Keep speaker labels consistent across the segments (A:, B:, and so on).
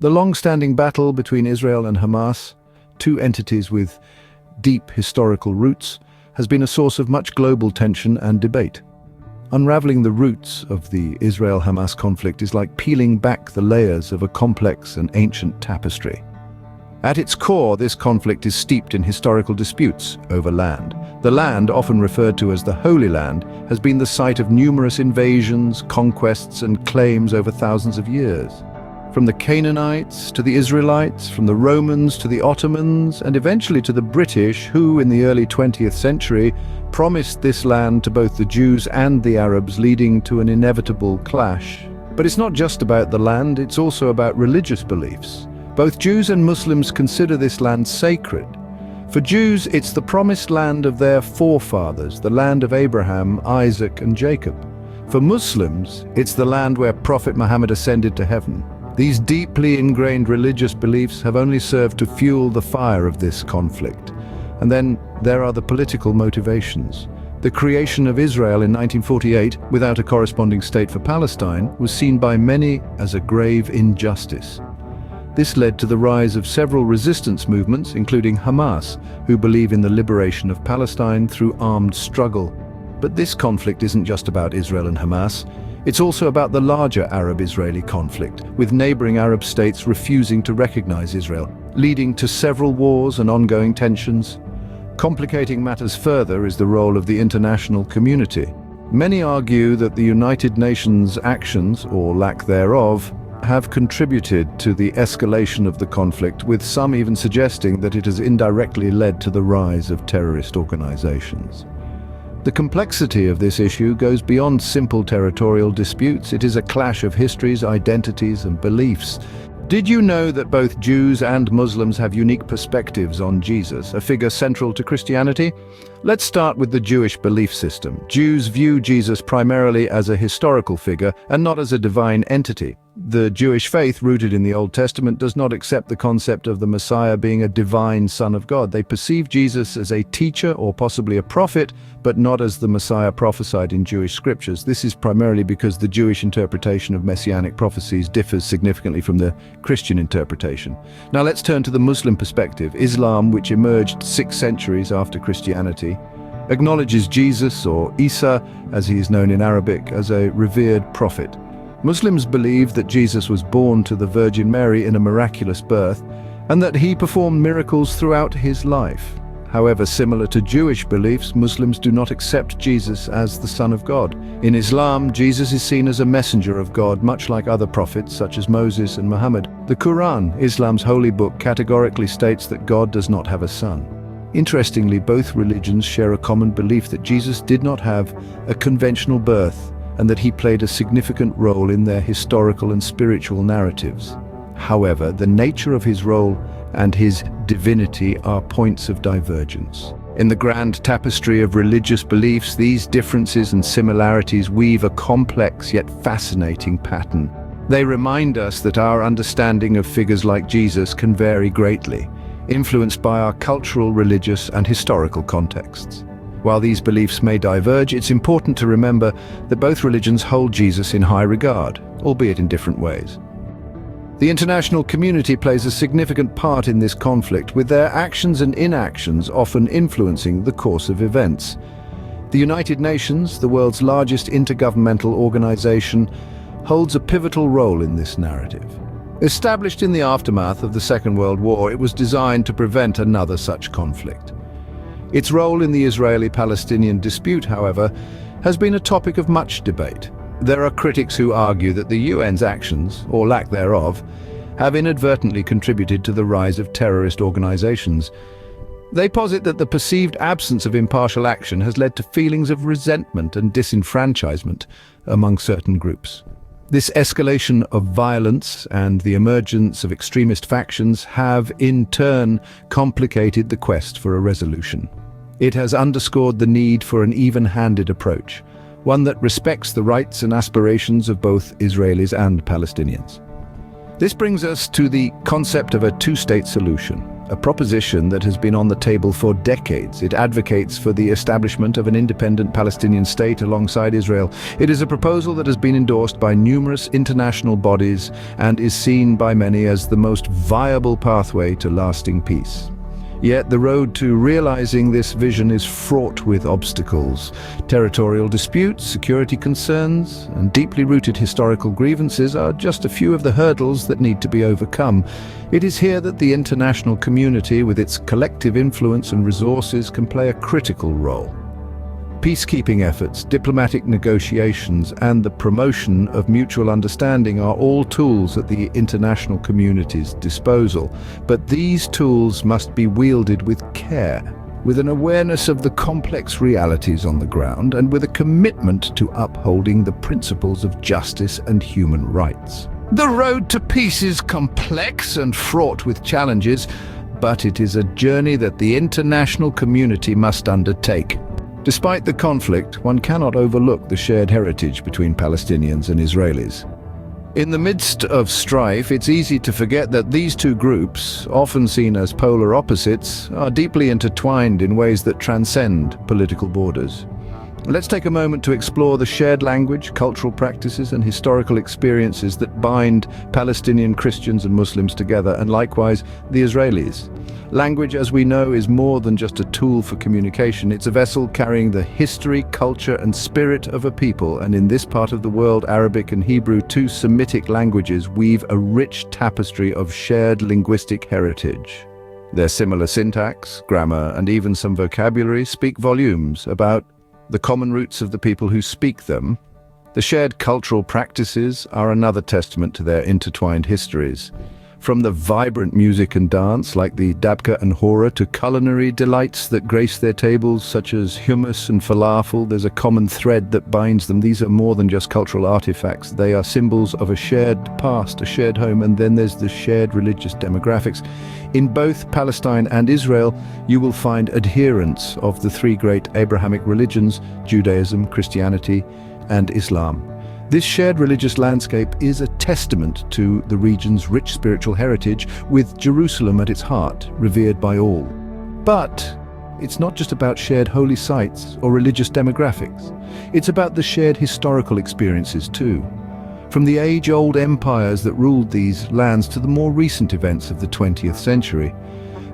A: The long-standing battle between Israel and Hamas, two entities with deep historical roots, has been a source of much global tension and debate. Unraveling the roots of the Israel-Hamas conflict is like peeling back the layers of a complex and ancient tapestry. At its core, this conflict is steeped in historical disputes over land. The land, often referred to as the Holy Land, has been the site of numerous invasions, conquests, and claims over thousands of years. From the Canaanites to the Israelites, from the Romans to the Ottomans, and eventually to the British, who, in the early 20th century, promised this land to both the Jews and the Arabs, leading to an inevitable clash. But it's not just about the land, it's also about religious beliefs. Both Jews and Muslims consider this land sacred. For Jews, it's the promised land of their forefathers, the land of Abraham, Isaac, and Jacob. For Muslims, it's the land where Prophet Muhammad ascended to heaven. These deeply ingrained religious beliefs have only served to fuel the fire of this conflict. And then there are the political motivations. The creation of Israel in 1948, without a corresponding state for Palestine, was seen by many as a grave injustice. This led to the rise of several resistance movements, including Hamas, who believe in the liberation of Palestine through armed struggle. But this conflict isn't just about Israel and Hamas. It's also about the larger Arab-Israeli conflict, with neighboring Arab states refusing to recognize Israel, leading to several wars and ongoing tensions. Complicating matters further is the role of the international community. Many argue that the United Nations' actions, or lack thereof, have contributed to the escalation of the conflict, with some even suggesting that it has indirectly led to the rise of terrorist organizations. The complexity of this issue goes beyond simple territorial disputes. It is a clash of histories, identities, and beliefs. Did you know that both Jews and Muslims have unique perspectives on Jesus, a figure central to Christianity? Let's start with the Jewish belief system. Jews view Jesus primarily as a historical figure and not as a divine entity. The Jewish faith, rooted in the Old Testament, does not accept the concept of the Messiah being a divine Son of God. They perceive Jesus as a teacher or possibly a prophet, but not as the Messiah prophesied in Jewish scriptures. This is primarily because the Jewish interpretation of messianic prophecies differs significantly from the Christian interpretation. Now let's turn to the Muslim perspective. Islam, which emerged 6 centuries after Christianity, acknowledges Jesus, or Isa, as he is known in Arabic, as a revered prophet. Muslims believe that Jesus was born to the Virgin Mary in a miraculous birth, and that he performed miracles throughout his life. However, similar to Jewish beliefs, Muslims do not accept Jesus as the Son of God. In Islam, Jesus is seen as a messenger of God, much like other prophets such as Moses and Muhammad. The Quran, Islam's holy book, categorically states that God does not have a son. Interestingly, both religions share a common belief that Jesus did not have a conventional birth, and that he played a significant role in their historical and spiritual narratives. However, the nature of his role and his divinity are points of divergence. In the grand tapestry of religious beliefs, these differences and similarities weave a complex yet fascinating pattern. They remind us that our understanding of figures like Jesus can vary greatly, influenced by our cultural, religious, and historical contexts. While these beliefs may diverge, it's important to remember that both religions hold Jesus in high regard, albeit in different ways. The international community plays a significant part in this conflict, with their actions and inactions often influencing the course of events. The United Nations, the world's largest intergovernmental organization, holds a pivotal role in this narrative. Established in the aftermath of the Second World War, it was designed to prevent another such conflict. Its role in the Israeli-Palestinian dispute, however, has been a topic of much debate. There are critics who argue that the UN's actions, or lack thereof, have inadvertently contributed to the rise of terrorist organizations. They posit that the perceived absence of impartial action has led to feelings of resentment and disenfranchisement among certain groups. This escalation of violence and the emergence of extremist factions have, in turn, complicated the quest for a resolution. It has underscored the need for an even-handed approach, one that respects the rights and aspirations of both Israelis and Palestinians. This brings us to the concept of a two-state solution, a proposition that has been on the table for decades. It advocates for the establishment of an independent Palestinian state alongside Israel. It is a proposal that has been endorsed by numerous international bodies and is seen by many as the most viable pathway to lasting peace. Yet the road to realizing this vision is fraught with obstacles. Territorial disputes, security concerns, and deeply rooted historical grievances are just a few of the hurdles that need to be overcome. It is here that the international community, with its collective influence and resources, can play a critical role. Peacekeeping efforts, diplomatic negotiations, and the promotion of mutual understanding are all tools at the international community's disposal. But these tools must be wielded with care, with an awareness of the complex realities on the ground, and with a commitment to upholding the principles of justice and human rights. The road to peace is complex and fraught with challenges, but it is a journey that the international community must undertake. Despite the conflict, one cannot overlook the shared heritage between Palestinians and Israelis. In the midst of strife, it's easy to forget that these two groups, often seen as polar opposites, are deeply intertwined in ways that transcend political borders. Let's take a moment to explore the shared language, cultural practices, and historical experiences that bind Palestinian Christians and Muslims together, and likewise the Israelis. Language, as we know, is more than just a tool for communication. It's a vessel carrying the history, culture, and spirit of a people, and in this part of the world, Arabic and Hebrew, two Semitic languages, weave a rich tapestry of shared linguistic heritage. Their similar syntax, grammar, and even some vocabulary speak volumes about the common roots of the people who speak them. The shared cultural practices are another testament to their intertwined histories. From the vibrant music and dance, like the dabka and hora, to culinary delights that grace their tables, such as hummus and falafel, there's a common thread that binds them. These are more than just cultural artifacts. They are symbols of a shared past, a shared home, and then there's the shared religious demographics. In both Palestine and Israel, you will find adherents of the three great Abrahamic religions, Judaism, Christianity, and Islam. This shared religious landscape is a testament to the region's rich spiritual heritage, with Jerusalem at its heart, revered by all. But it's not just about shared holy sites or religious demographics. It's about the shared historical experiences too. From the age-old empires that ruled these lands to the more recent events of the 20th century,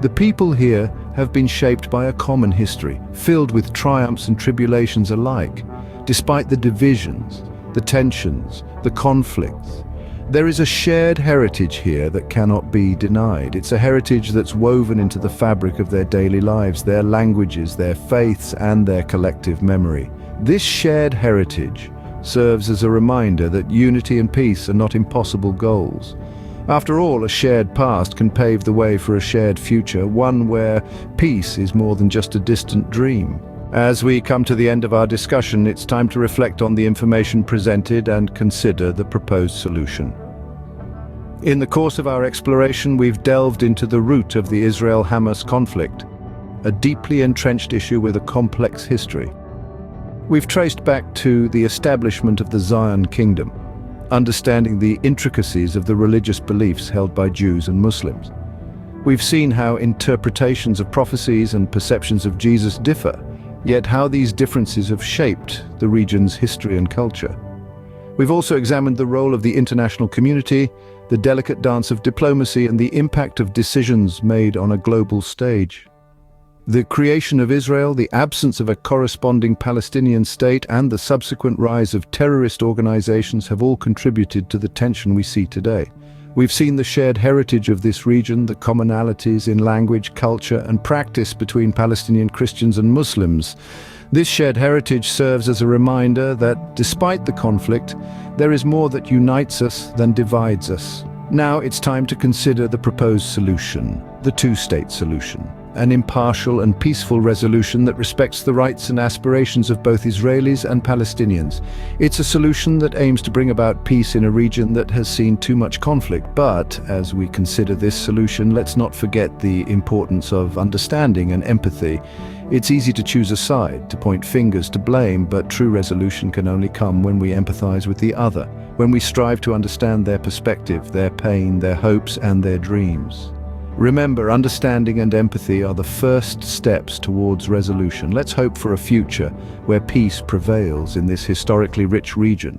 A: the people here have been shaped by a common history, filled with triumphs and tribulations alike. Despite the divisions, the tensions, the conflicts, there is a shared heritage here that cannot be denied. It's a heritage that's woven into the fabric of their daily lives, their languages, their faiths, and their collective memory. This shared heritage serves as a reminder that unity and peace are not impossible goals. After all, a shared past can pave the way for a shared future, one where peace is more than just a distant dream. As we come to the end of our discussion, it's time to reflect on the information presented and consider the proposed solution. In the course of our exploration, we've delved into the root of the Israel-Hamas conflict, a deeply entrenched issue with a complex history. We've traced back to the establishment of the Zion Kingdom, understanding the intricacies of the religious beliefs held by Jews and Muslims. We've seen how interpretations of prophecies and perceptions of Jesus differ, yet how these differences have shaped the region's history and culture. We've also examined the role of the international community, the delicate dance of diplomacy, and the impact of decisions made on a global stage. The creation of Israel, the absence of a corresponding Palestinian state, and the subsequent rise of terrorist organizations have all contributed to the tension we see today. We've seen the shared heritage of this region, the commonalities in language, culture, and practice between Palestinian Christians and Muslims. This shared heritage serves as a reminder that, despite the conflict, there is more that unites us than divides us. Now it's time to consider the proposed solution, the two-state solution. An impartial and peaceful resolution that respects the rights and aspirations of both Israelis and Palestinians. It's a solution that aims to bring about peace in a region that has seen too much conflict. But as we consider this solution, let's not forget the importance of understanding and empathy. It's easy to choose a side, to point fingers, to blame, but true resolution can only come when we empathize with the other, when we strive to understand their perspective, their pain, their hopes, and their dreams. Remember, understanding and empathy are the first steps towards resolution. Let's hope for a future where peace prevails in this historically rich region.